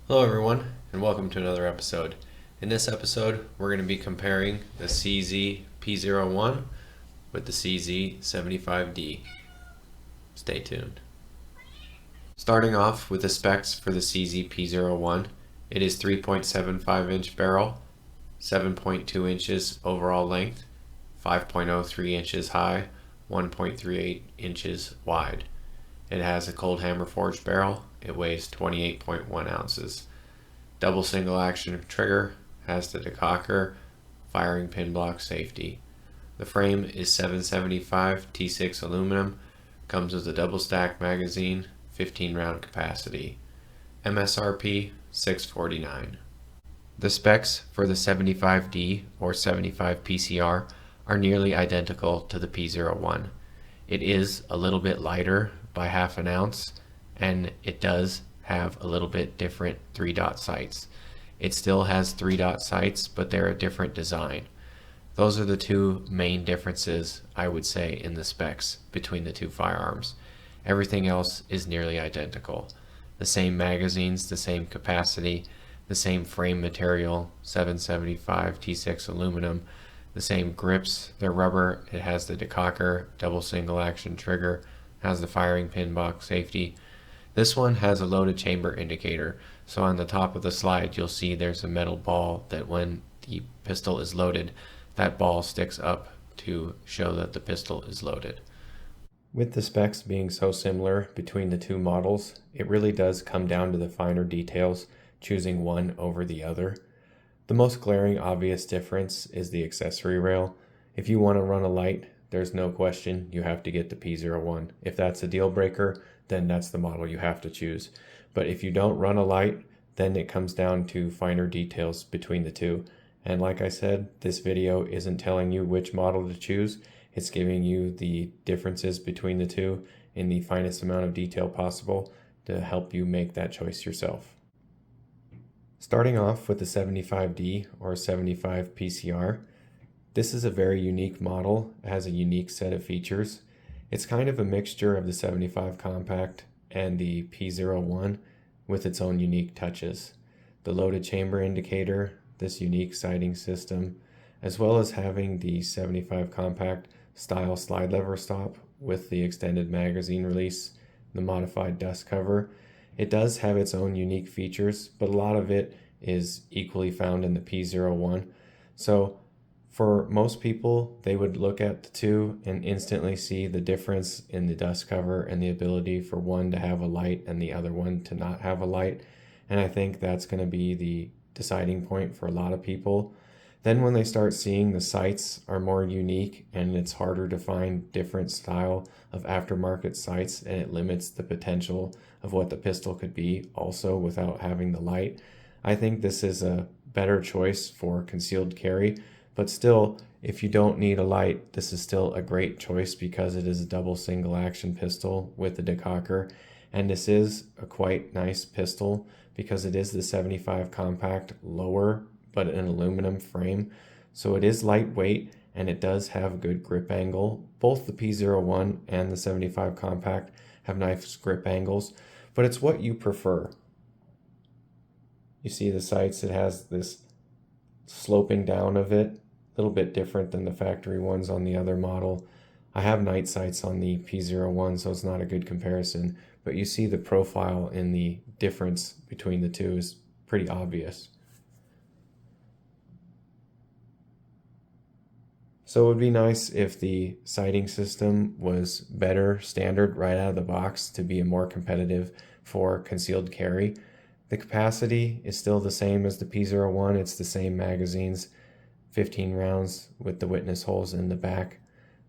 Hello everyone, and welcome to another episode. In this episode, we're going to be comparing the CZ P-01 with the CZ75D. Stay tuned. Starting off with the specs for the CZ P-01, it is 3.75 inch barrel, 7.2 inches overall length, 5.03 inches high, 1.38 inches wide. It has a cold hammer forged barrel. It weighs 28.1 ounces. Double single action trigger, has the decocker, firing pin block safety. The frame is 775 T6 aluminum, comes with a double stack magazine, 15 round capacity. MSRP $649. The specs for the 75D or 75 PCR are nearly identical to the P01. It is a little bit lighter by half an ounce, and it does have a little bit different 3-dot sights. It still has 3-dot sights, but they're a different design. Those are the two main differences, I would say, in the specs between the two firearms. Everything else is nearly identical. The same magazines, the same capacity, the same frame material, 775 T6 aluminum, the same grips, they're rubber, it has the decocker, double single action trigger, has the firing pin box safety. This one has a loaded chamber indicator, so on the top of the slide you'll see there's a metal ball that when the pistol is loaded, that ball sticks up to show that the pistol is loaded. With the specs being so similar between the two models, it really does come down to the finer details, choosing one over the other. The most glaring obvious difference is the accessory rail. If you want to run a light, there's no question you have to get the P01. If that's a deal breaker, then that's the model you have to choose. But if you don't run a light, then it comes down to finer details between the two. And like I said, this video isn't telling you which model to choose. It's giving you the differences between the two in the finest amount of detail possible to help you make that choice yourself. Starting off with the 75D or 75 PCR, this is a very unique model. It has a unique set of features. It's kind of a mixture of the 75 compact and the P01 with its own unique touches. The loaded chamber indicator, this unique sighting system, as well as having the 75 compact style slide lever stop with the extended magazine release, the modified dust cover. It does have its own unique features, but a lot of it is equally found in the P01. So for most people, they would look at the two and instantly see the difference in the dust cover and the ability for one to have a light and the other one to not have a light. And I think that's going to be the deciding point for a lot of people. Then when they start seeing the sights are more unique and it's harder to find different style of aftermarket sights, and it limits the potential of what the pistol could be also without having the light, I think this is a better choice for concealed carry. But still, if you don't need a light, this is still a great choice because it is a double single action pistol with the decocker. And this is a quite nice pistol because it is the 75 compact lower, but an aluminum frame. So it is lightweight and it does have good grip angle. Both the P01 and the 75 compact have nice grip angles, but it's what you prefer. You see the sights, it has this sloping down of it, a little bit different than the factory ones on the other model. I have night sights on the P01, so it's not a good comparison, but you see the profile in the difference between the two is pretty obvious. So it would be nice if the sighting system was better standard right out of the box to be more competitive for concealed carry. The capacity is still the same as the P01. It's the same magazines, 15 rounds with the witness holes in the back.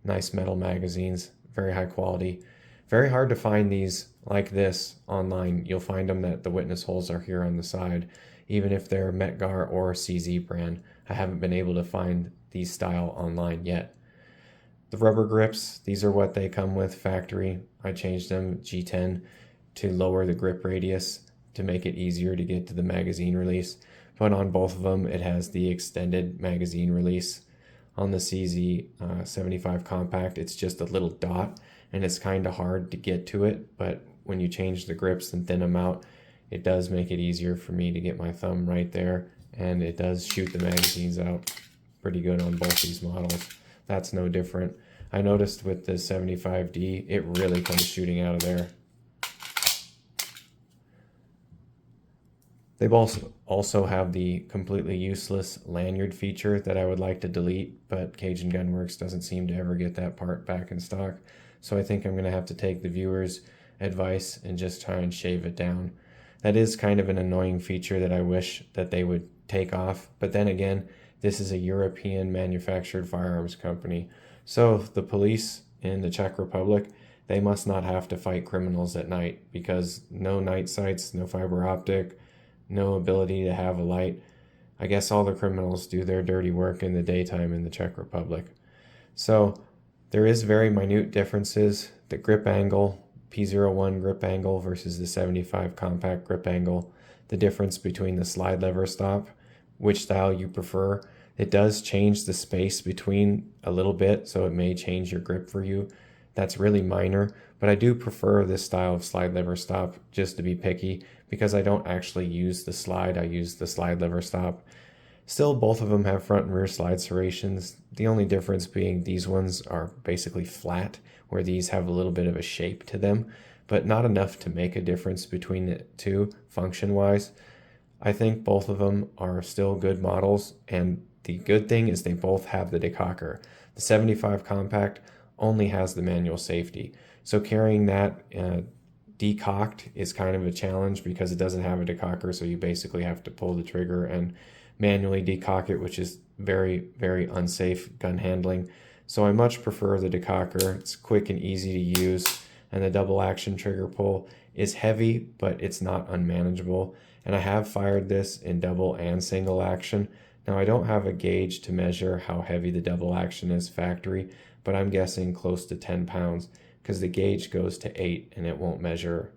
Nice metal magazines, very high quality. Very hard to find these like this online. You'll find them that the witness holes are here on the side, even if they're Metgar or CZ brand. I haven't been able to find these style online yet. The rubber grips, these are what they come with factory. I changed them G10 to lower the grip radius to make it easier to get to the magazine release. But on both of them, it has the extended magazine release. On the CZ75 compact, it's just a little dot, and it's kind of hard to get to it, but when you change the grips and thin them out, it does make it easier for me to get my thumb right there, and it does shoot the magazines out pretty good on both these models. That's no different. I noticed with the 75D, it really comes shooting out of there. They also have the completely useless lanyard feature that I would like to delete, but Cajun Gunworks doesn't seem to ever get that part back in stock. So I think I'm going to have to take the viewer's advice and just try and shave it down. That is kind of an annoying feature that I wish that they would take off. But then again, this is a European manufactured firearms company. So the police in the Czech Republic, they must not have to fight criminals at night, because no night sights, no fiber optic, no ability to have a light. I guess all the criminals do their dirty work in the daytime in the Czech Republic. So there is very minute differences. The grip angle, P-01 grip angle versus the 75 compact grip angle, the difference between the slide lever stop, which style you prefer. It does change the space between a little bit, so it may change your grip for you. That's really minor, but I do prefer this style of slide lever stop, just to be picky, because I don't actually use the slide, I use the slide lever stop. Still, both of them have front and rear slide serrations. The only difference being these ones are basically flat, where these have a little bit of a shape to them, but not enough to make a difference between the two function-wise. I think both of them are still good models, and the good thing is they both have the decocker. The 75 compact only has the manual safety, so carrying that decocked is kind of a challenge because it doesn't have a decocker, so you basically have to pull the trigger and manually decock it, which is very, very unsafe gun handling. So I much prefer the decocker. It's quick and easy to use, and the double action trigger pull is heavy, but it's not unmanageable. And I have fired this in double and single action. Now I don't have a gauge to measure how heavy the double action is factory, but I'm guessing close to 10 pounds because the gauge goes to 8 and it won't measure.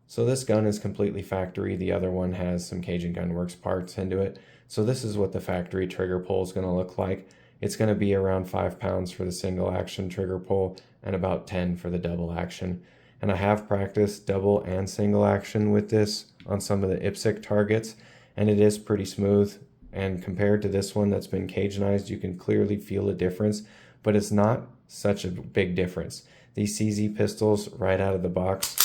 So this gun is completely factory. The other one has some Cajun Gunworks parts into it. So this is what the factory trigger pull is going to look like. It's going to be around 5 pounds for the single action trigger pull and about 10 for the double action. And I have practiced double and single action with this on some of the IPSC targets, and it is pretty smooth. And compared to this one that's been Cajunized, you can clearly feel a difference, but it's not such a big difference. These CZ pistols right out of the box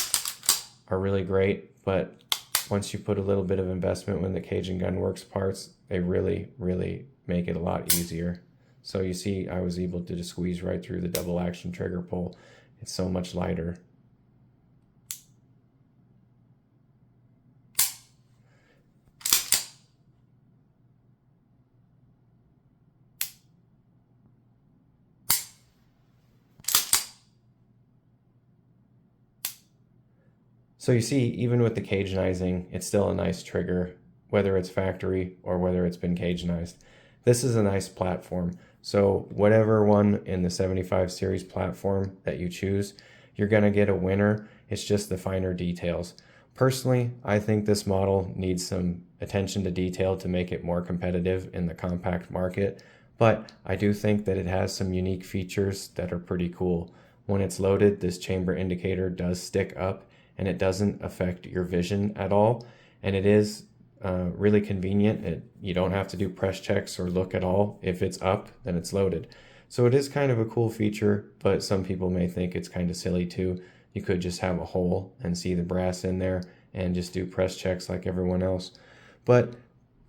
are really great, but once you put a little bit of investment in the Cajun Gunworks parts, they really, really make it a lot easier. So you see, I was able to just squeeze right through the double action trigger pull. It's so much lighter. So you see, even with the Cajunizing, it's still a nice trigger, whether it's factory or whether it's been Cajunized. This is a nice platform. So whatever one in the 75 series platform that you choose, you're going to get a winner. It's just the finer details. Personally, I think this model needs some attention to detail to make it more competitive in the compact market, but I do think that it has some unique features that are pretty cool. When it's loaded, this chamber indicator does stick up, and it doesn't affect your vision at all, and it is really convenient. You don't have to do press checks or look at all. If it's up, then it's loaded. So it is kind of a cool feature, but some people may think it's kind of silly too. You could just have a hole and see the brass in there and just do press checks like everyone else. But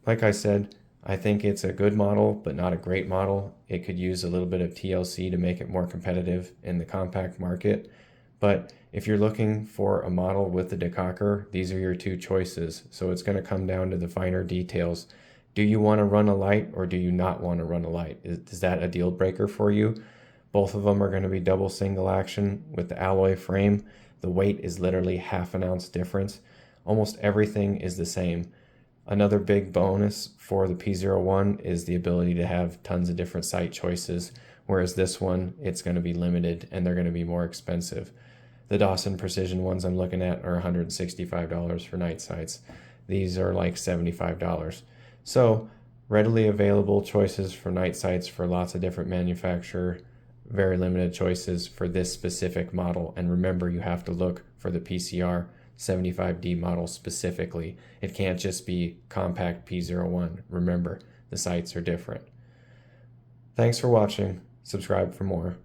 like I said, I think it's a good model, but not a great model. It could use a little bit of TLC to make it more competitive in the compact market. But if you're looking for a model with the decocker, these are your two choices. So it's going to come down to the finer details. Do you want to run a light or do you not want to run a light? Is that a deal breaker for you? Both of them are going to be double single action with the alloy frame. The weight is literally ½ an ounce difference. Almost everything is the same. Another big bonus for the P-01 is the ability to have tons of different sight choices, whereas this one, it's going to be limited and they're going to be more expensive. The Dawson Precision ones I'm looking at are $165 for night sights. These are like $75. So readily available choices for night sights for lots of different manufacturer, very limited choices for this specific model. And remember, you have to look for the PCR 75D model specifically. It can't just be compact P-01. Remember, the sights are different. Thanks for watching. Subscribe for more.